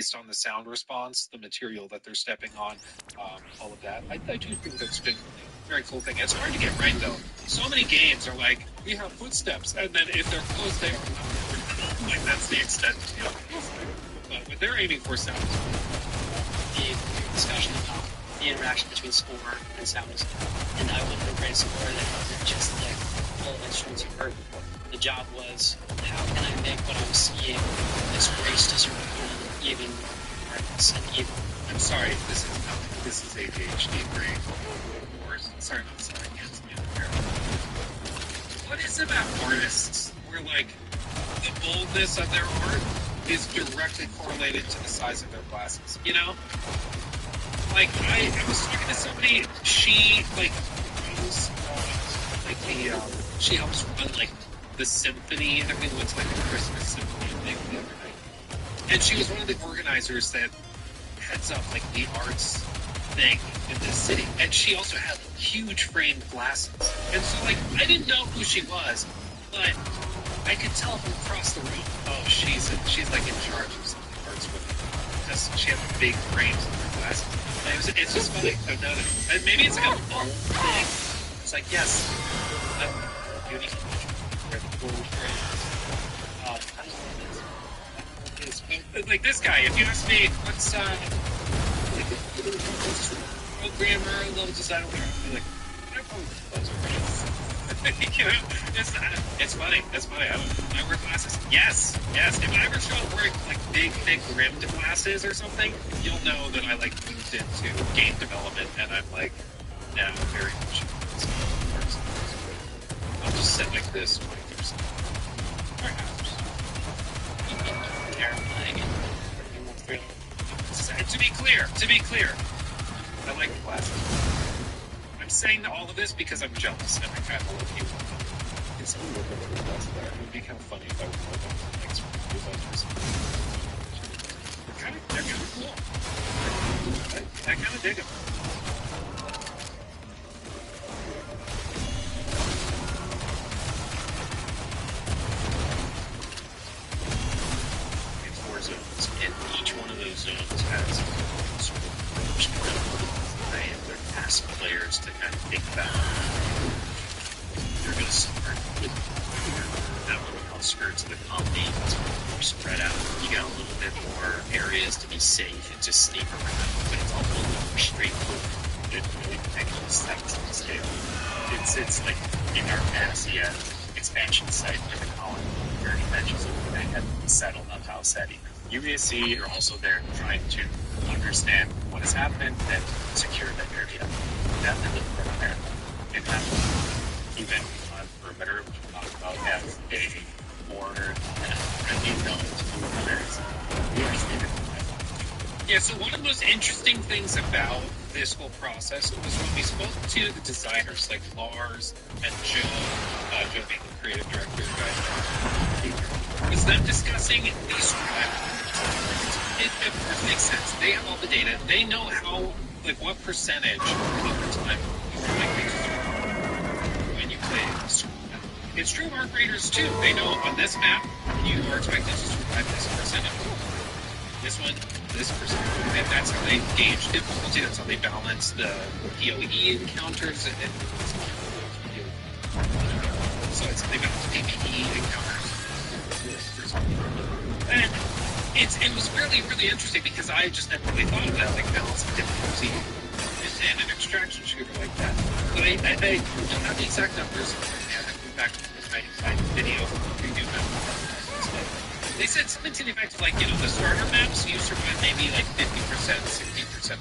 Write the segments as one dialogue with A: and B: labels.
A: based on the sound response, the material that they're stepping on, all of that. I do think that's genuinely a very cool thing. It's hard to get right though. So many games are like, we have footsteps, and then if they're close, they are not. Like that's the extent. You know, but what they're aiming for sound.
B: The discussion about the interaction between score and sound design, and I would have great score that wasn't just like all the instruments you heard. The job was, how can I make what I'm seeing as race to sort of even more intense and even.
A: I'm sorry, this is ADHD brain. Or sorry, not sorry, I can't see it. What is it about artists where like the boldness of their art is directly correlated to the size of their glasses? You know, like I was talking to somebody. She like runs like the she helps run like the symphony. I mean, what's like a Christmas symphony thing the other night, and she was one of the organizers that heads up like the arts thing in this city, and she also had huge framed glasses, and so like I didn't know who she was, but I could tell from across the room, oh, she's like in charge of some of the arts with it, because she had big frames in her glasses. And it's just funny. I've noticed, and maybe it's like a fun thing. It's like yes, beauty where the gold frames. I don't know this. Like this guy, if you ask me, what's programmer, level designer, I'd be like, I you know, it's funny. It's funny. I wear glasses. Yes. If I ever show up wearing like big, thick rimmed glasses or something, you'll know that I like moved into game development, and I'm like now very much. I'll just sit like this 20%. Perhaps.
B: Terrifying.
A: To be clear, I like the glasses. I'm saying all of this because I'm jealous and I kind of love you. It's a little bit of the glasses. It would be kind of funny if I would know them things from they're kind of cool. I kind of dig them. Zones, and each one of those zones has sort of and they're task players to kind of think about. You're going to start with that what we call skirts of the colony. It's more spread out. You got a little bit more areas to be safe and just sneak around, but it's all a little more straightforward. It really connects on the scale. It's like in our fantasy expansion site in the colony. Where he mentions that had settled on Tau Ceti. UAC are also there trying to understand what has happened and secure that area. That and the perimeter. It happened even on perimeter, which we talked about as a border and known to others. Yeah, so one of the most interesting things about this whole process was when we spoke to the designers like Lars and Joe being the creative director, was them discussing these strategies. It of course makes sense. They have all the data. They know how, like, what percentage over time you're likely to survive when you play this. It's true of Arc Raiders too. They know on this map you are expected to survive this percentage. This one, this percentage. And that's how they gauge difficulty. That's how they balance the PoE encounters and so it's they balance PvE encounters. And it was really, really interesting because I just never really thought of that, like balancing difficulty in an extraction shooter like that. But I don't have the exact numbers. I have to go back to my video review map. They said something to the effect of, like, you know, the starter maps, you survive maybe like 50%, 60%.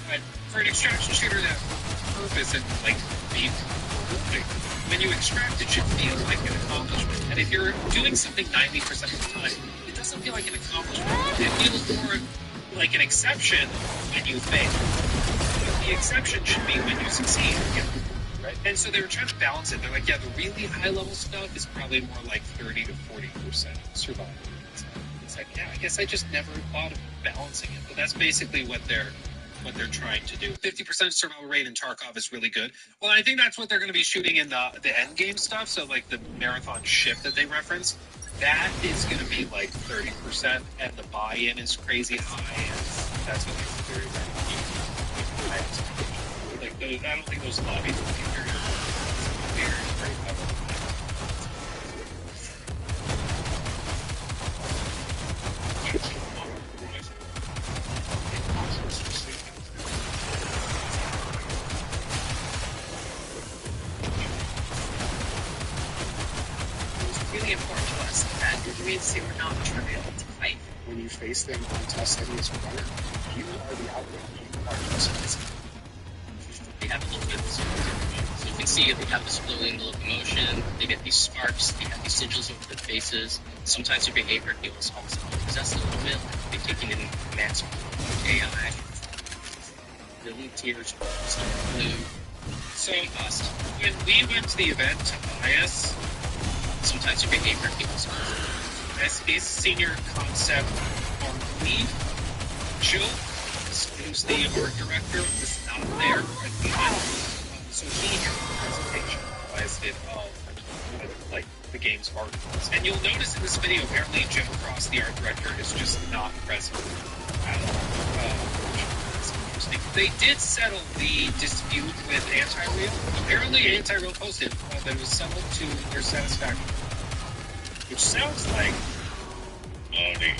A: But for an extraction shooter, that purpose and like be when you extract, it should feel like an accomplishment. And if you're doing something 90% of the time, it doesn't feel like an accomplishment. It feels more like an exception when you fail. The exception should be when you succeed. Right? And so they were trying to balance it. They're like, yeah, the really high-level stuff is probably more like 30 to 40% survival. It's like, yeah, I guess I just never thought of balancing it. But that's basically what they're trying to do. 50% survival rate in Tarkov is really good. Well, I think that's what they're going to be shooting in the end game stuff. So like the marathon ship that they reference, that is going to be like 30%, and the buy-in is crazy high, and that's going to be very, very high expectation. Like, I don't think those lobbies will be very, very powerful.
B: Really important to us that the Druids were not trivial to fight.
C: When you face them on test study as a runner, you are the outlet. You are just
B: They have a little bit of so you can see they have this flowing locomotion, they get these sparks, they have these sigils over their faces. Sometimes their behavior feels almost possessed a little bit, like they're taking in commands from AI. The elite tiers are blue.
A: So, when we went to the event to Bias,
B: Sometimes your behavior feels
A: SB's senior concept art lead, Jill, who's the art director, was not there at the event. So he had a presentation as did like the game's art. And you'll notice in this video, apparently Jim Cross, the art director, is just not present at all. It's interesting. They did settle the dispute with Anti-Real. Apparently Anti-Real posted that it was settled to their satisfaction. Which sounds like money.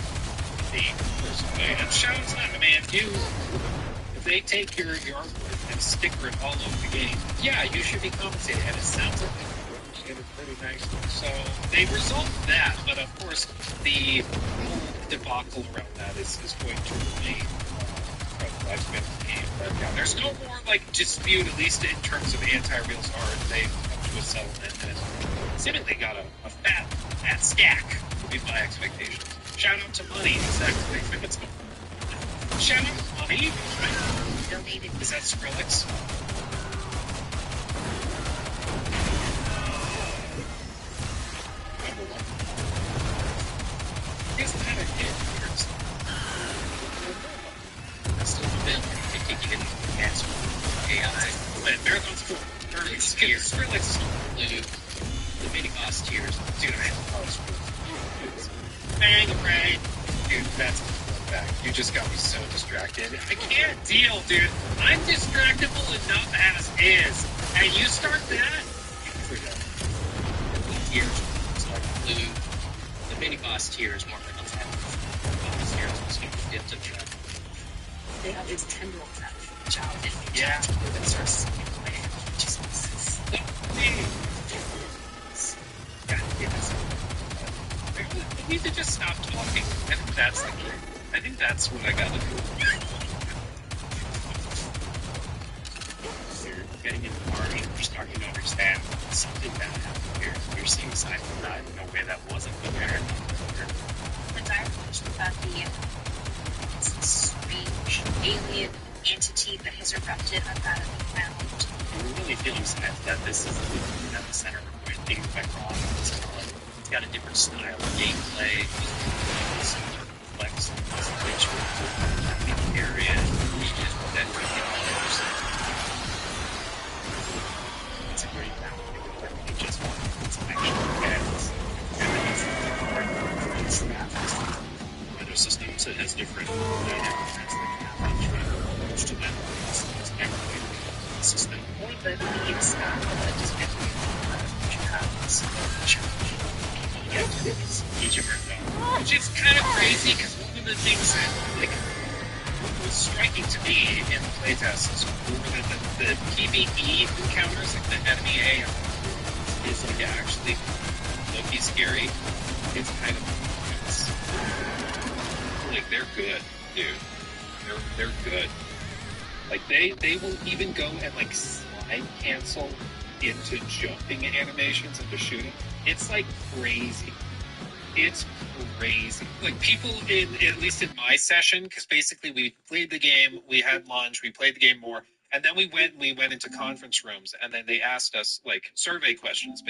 A: It sounds like, I mean, if they take your artwork and sticker it all over the game, yeah, you should be compensated. And it sounds like they did it pretty nicely. So they resolved that, but of course, the whole debacle around that is going to remain throughout the lifespan of the game. But yeah, there's no more like dispute, at least in terms of Anti-Real's art. They've come to a settlement and seemingly got a fat stack to meet my expectations. Shout out to Money, exactly. Shout out to Money.
B: donated.
A: Is that Skrillex? Isn't that a hit?
B: That's still a bit. They take even commands from AI.
A: Man, Marathon's cool. Skrillex.
B: Blue. The mini boss tiers.
A: Dude, I bang, right? Dude, that's back. You just got me so distracted. I can't deal, dude. I'm distractible enough as is. And you start that?
B: Tiers. Start blue. The mini boss tier is more like a 10. Boss tiers is going to get to try. They have these tendrils that reach out and reach
A: Yeah.
B: out to move and start sucking away. Just
A: We need to just stop talking. I think that's the key. I think that's what I gotta do.
B: You're getting into March, you're starting to understand something bad happened here. You're seeing signs of that in a way that wasn't prepared.
D: The dialogue about it's a strange alien entity that has erupted out of the ground.
B: You're really feeling signs that this is at the center of where things went wrong. It's got a different style of gameplay. It's complex, it's rich with area, region that we can understand. It's a great balance. It just wants action and it's other systems. It has different dynamics that can approach to them. It's a system.
D: One of the leads that just get you have this challenge.
A: Which is kind of crazy because one of the things that was striking to me in the playtests were that the PvE encounters, like the enemy AI, is like actually low-key scary. It's kind of like they're good, dude. They're good. Like they will even go and like slide cancel into jumping animations into shooting. It's like crazy. It's crazy. Like people at least in my session, because basically we played the game, we had lunch, we played the game more, and then we went into conference rooms, and then they asked us like survey questions.